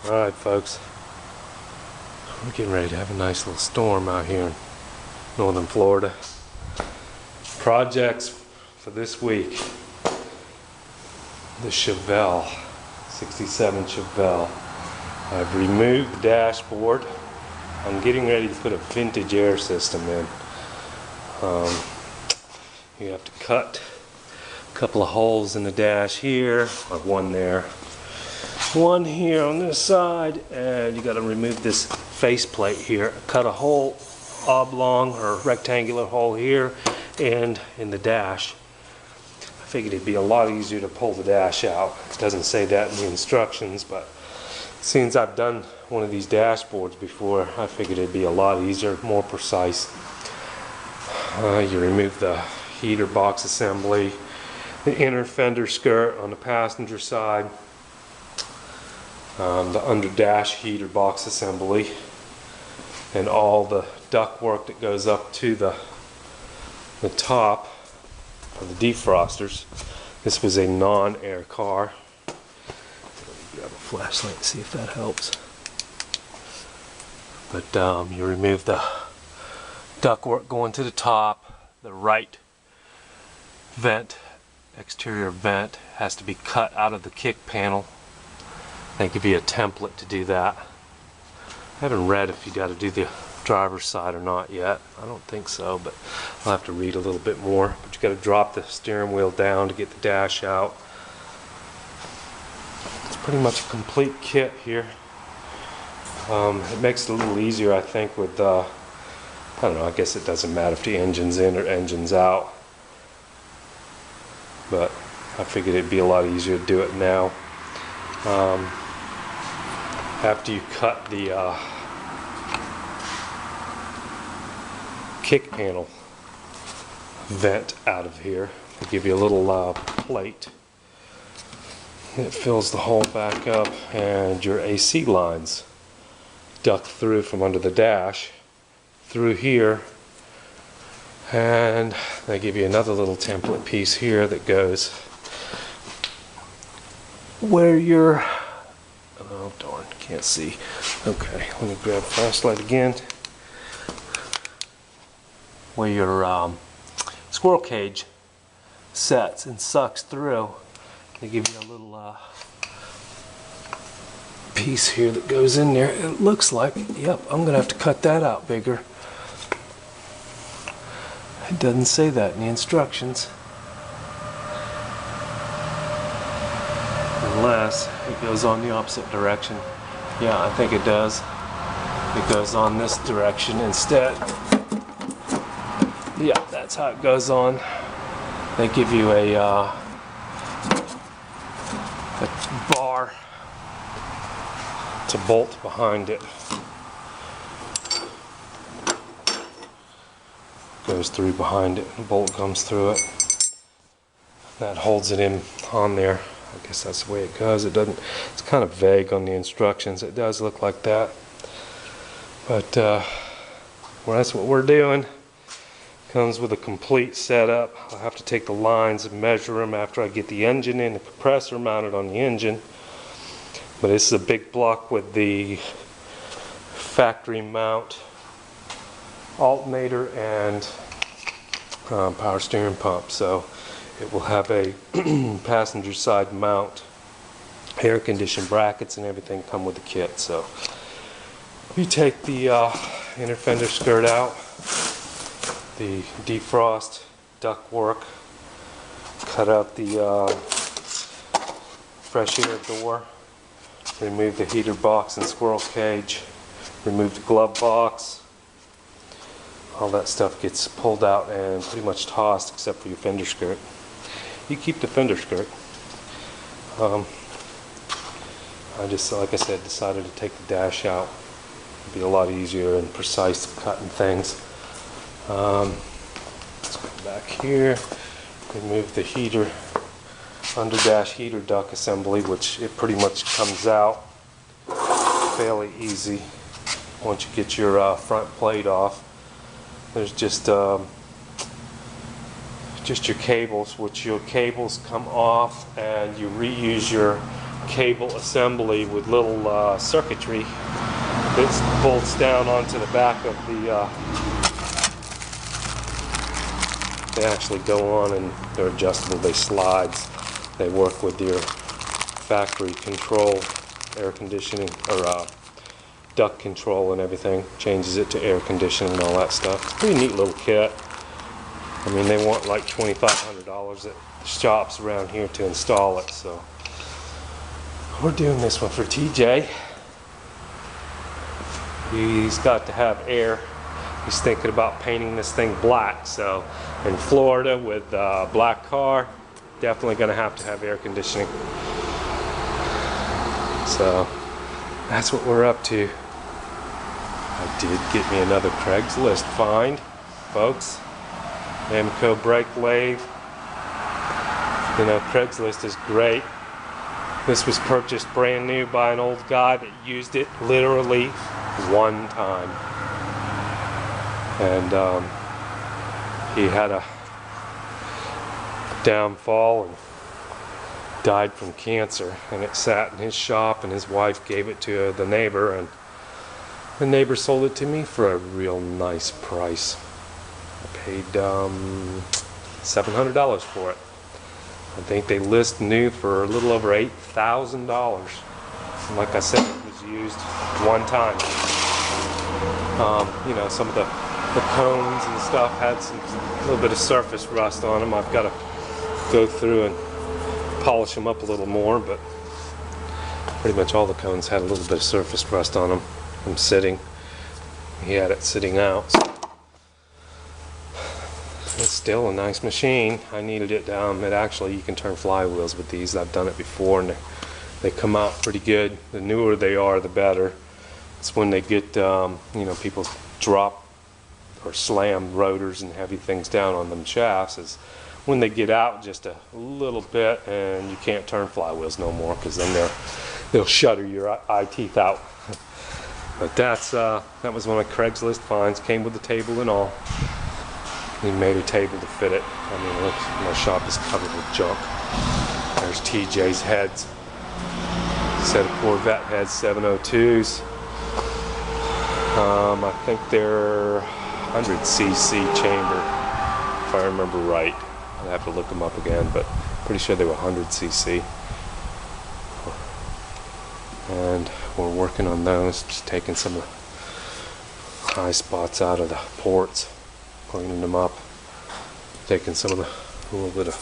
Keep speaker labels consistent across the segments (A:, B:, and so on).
A: Alright folks, we're getting ready to have a nice little storm out here in northern Florida. Projects for this week: the Chevelle, 67 Chevelle. I've removed the dashboard. I'm getting ready to put a vintage air system in. You have to cut a couple of holes in the dash here, or one there, one here on this side, and you got to remove this faceplate here. Cut a hole, oblong or rectangular hole here and in the dash. I figured it'd be a lot easier to pull the dash out. It doesn't say that in the instructions, but since I've done one of these dashboards before, I figured it'd be a lot easier, more precise. You remove the heater box assembly, the inner fender skirt on the passenger side, the under dash heater box assembly, and all the ductwork that goes up to the top of the defrosters. This was a non-air car. Let me grab a flashlight and see if that helps. But you remove the ductwork going to the top. The right vent, exterior vent, has to be cut out of the kick panel. They give you a template to do that. I haven't read if you got to do the driver's side or not yet. I don't think so, but I'll have to read a little bit more. But you got to drop the steering wheel down to get the dash out. It's pretty much a complete kit here. It makes it a little easier, I think, with I don't know, I guess it doesn't matter if the engine's in or engine's out, but I figured it'd be a lot easier to do it now. After you cut the kick panel vent out of here, they give you a little plate. It fills the hole back up, and your AC lines duct through from under the dash through here, and they give you another little template piece here that goes where your, oh darn, can't see. Okay, let me grab a flashlight again. Where your squirrel cage sets and sucks through. They give you a little piece here that goes in there. It looks like, yep, I'm gonna have to cut that out bigger. It doesn't say that in the instructions. Unless it goes on the opposite direction. Yeah, I think it does. It goes on this direction instead. Yeah, that's how it goes on. They give you a bar to bolt behind it. Goes through behind it, the bolt comes through it. That holds it in on there. I guess that's the way it goes. It doesn't, it's kind of vague on the instructions. It does look like that. But well, that's what we're doing. Comes with a complete setup. I'll have to take the lines and measure them after I get the engine in, the compressor mounted on the engine. But this is a big block with the factory mount alternator and power steering pump, so it will have a passenger side mount, air conditioned brackets and everything come with the kit. So you take the inner fender skirt out, the defrost ductwork, cut out the fresh air door, remove the heater box and squirrel cage, remove the glove box. All that stuff gets pulled out and pretty much tossed except for your fender skirt. You keep the fender skirt. I just, like I said, decided to take the dash out. It'd be a lot easier and precise cutting things. Let's go back here. Remove the heater, under dash heater duct assembly, which it pretty much comes out fairly easy once you get your front plate off. There's just your cables, which your cables come off and you reuse your cable assembly with little circuitry that bolts down onto the back of the they actually go on and they're adjustable. They slides. They work with your factory control, air conditioning, or duct control and everything. Changes it to air conditioning and all that stuff. It's a pretty neat little kit. I mean, they want like $2,500 at shops around here to install it, so we're doing this one for TJ. He's got to have air. He's thinking about painting this thing black, so in Florida with a black car, definitely going to have air conditioning. So that's what we're up to. I did get me another Craigslist find, folks. Amco brake lathe. You know, Craigslist is great. This was purchased brand new by an old guy that used it literally one time. And he had a downfall and died from cancer, and it sat in his shop, and his wife gave it to the neighbor, and the neighbor sold it to me for a real nice price. I paid $700 for it. I think they list new for a little over $8,000. And like I said, it was used one time. You know, some of the cones and stuff had a little bit of surface rust on them. I've got to go through and polish them up a little more, but pretty much all the cones had a little bit of surface rust on them from sitting. He had it sitting out. So it's still a nice machine. I needed it. It actually, you can turn flywheels with these. I've done it before, and they come out pretty good. The newer they are, the better. It's when they get, you know, people drop or slam rotors and heavy things down on them shafts, is when they get out just a little bit, and you can't turn flywheels no more, because then they'll shutter your eye teeth out. But that was one of Craigslist finds. Came with the table and all. He made a table to fit it. I mean, look, my shop is covered with junk. There's TJ's heads. Set of Corvette heads, 702s. I think they're 100cc chamber, if I remember right. I'd have to look them up again, but pretty sure they were 100cc. And we're working on those, just taking some of the high spots out of the ports, cleaning them up, taking some of a little bit of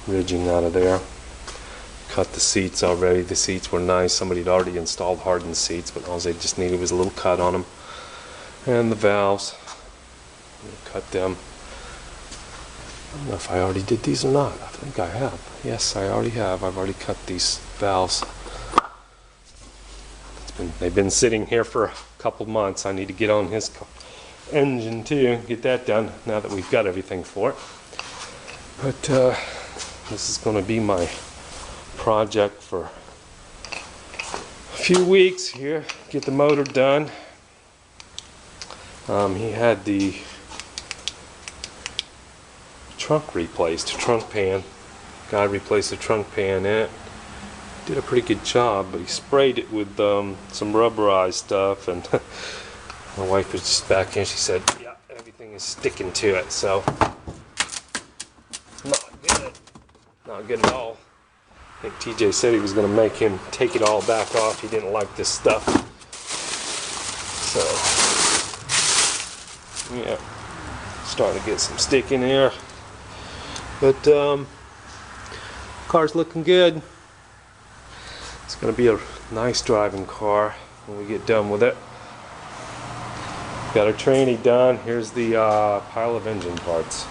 A: ridging out of there. Cut the seats already. The seats were nice. Somebody had already installed hardened seats, but all they just needed was a little cut on them. And the valves, cut them. I don't know if I already did these or not. I think I have. Yes, I already have. I've already cut these valves. They've been sitting here for a couple months. I need to get on his engine too, get that done now that we've got everything for it. But this is going to be my project for a few weeks here. Get the motor done. He had the trunk replaced, trunk pan. Guy replaced the trunk pan in it. Did a pretty good job, but he sprayed it with some rubberized stuff, and my wife was just back here. She said, yeah, everything is sticking to it, so not good at all. I think TJ said he was going to make him take it all back off. He didn't like this stuff. So yeah, starting to get some stick in here, but car's looking good. It's going to be a nice driving car when we get done with it. Got our tranny done. Here's the pile of engine parts.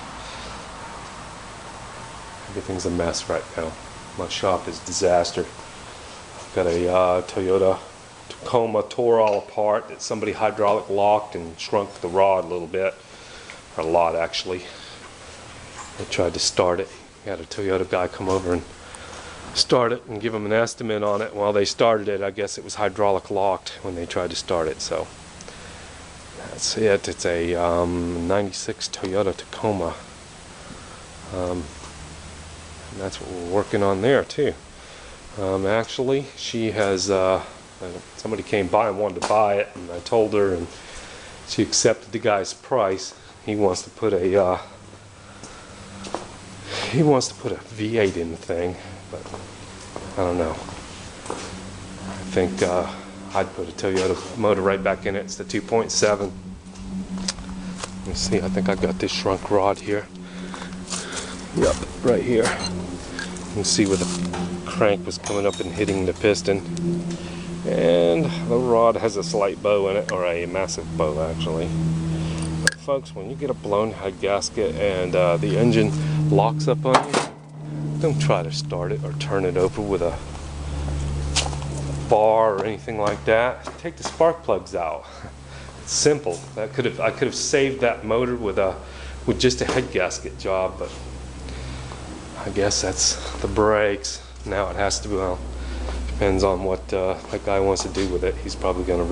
A: Everything's a mess right now. My shop is a disaster. I've got a Toyota Tacoma tore all apart that somebody hydraulic locked and shrunk the rod a little bit, or a lot actually. They tried to start it. We had a Toyota guy come over and start it and give them an estimate on it. While they started it, I guess it was hydraulic locked when they tried to start it. So that's it. It's a 96 Toyota Tacoma. And that's what we're working on there too. Actually, she has, somebody came by and wanted to buy it, and I told her, and she accepted the guy's price. He wants to put a V8 in the thing, but I don't know. I think I'd put a Toyota motor right back in it. It's the 2.7. Let me see, I think I've got this shrunk rod here. Yep, right here. You can see where the crank was coming up and hitting the piston. And the rod has a slight bow in it, or a massive bow actually. But folks, when you get a blown head gasket and the engine locks up on you, don't try to start it or turn it over with a bar or anything like that. Take the spark plugs out. It's simple. I could have saved that motor with just a head gasket job, but I guess that's the brakes. Now it has to be, well, depends on what that guy wants to do with it. He's probably going to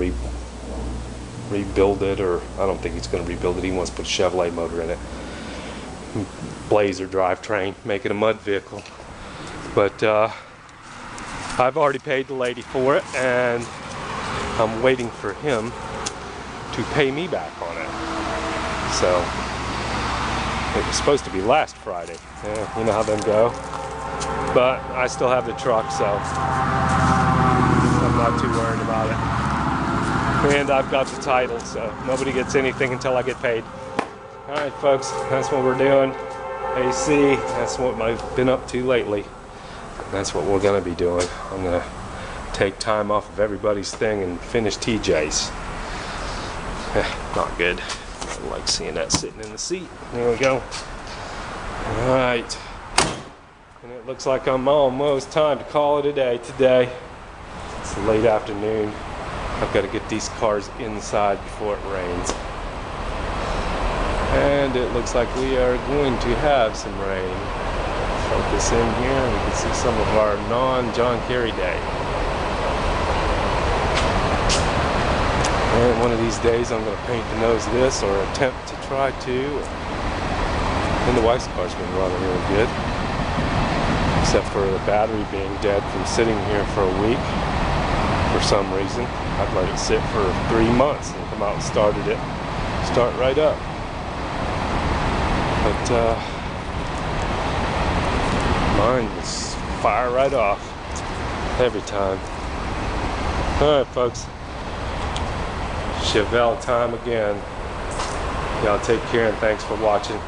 A: rebuild it, or I don't think he's going to rebuild it. He wants to put a Chevelle motor in it. Blazer drivetrain, make it a mud vehicle. But I've already paid the lady for it, and I'm waiting for him to pay me back on it. So it was supposed to be last Friday. Yeah, you know how them go. But I still have the truck, so I'm not too worried about it. And I've got the title, so nobody gets anything until I get paid. Alright folks, that's what we're doing. AC, that's what I've been up to lately. That's what we're going to be doing. I'm going to take time off of everybody's thing and finish TJ's. Not good. I like seeing that sitting in the seat. There we go. Alright. And it looks like I'm almost time to call it a day today. It's late afternoon. I've got to get these cars inside before it rains. And it looks like we are going to have some rain. Focus in here and we can see some of our non-John Kerry day. And one of these days I'm going to paint the nose of this, or attempt to try to. And the wife's car's been running really good. Except for the battery being dead from sitting here for a week. For some reason. I'd let it sit for 3 months and come out and start right up. But mine just fire right off every time. Alright folks, Chevelle time again. Y'all take care and thanks for watching.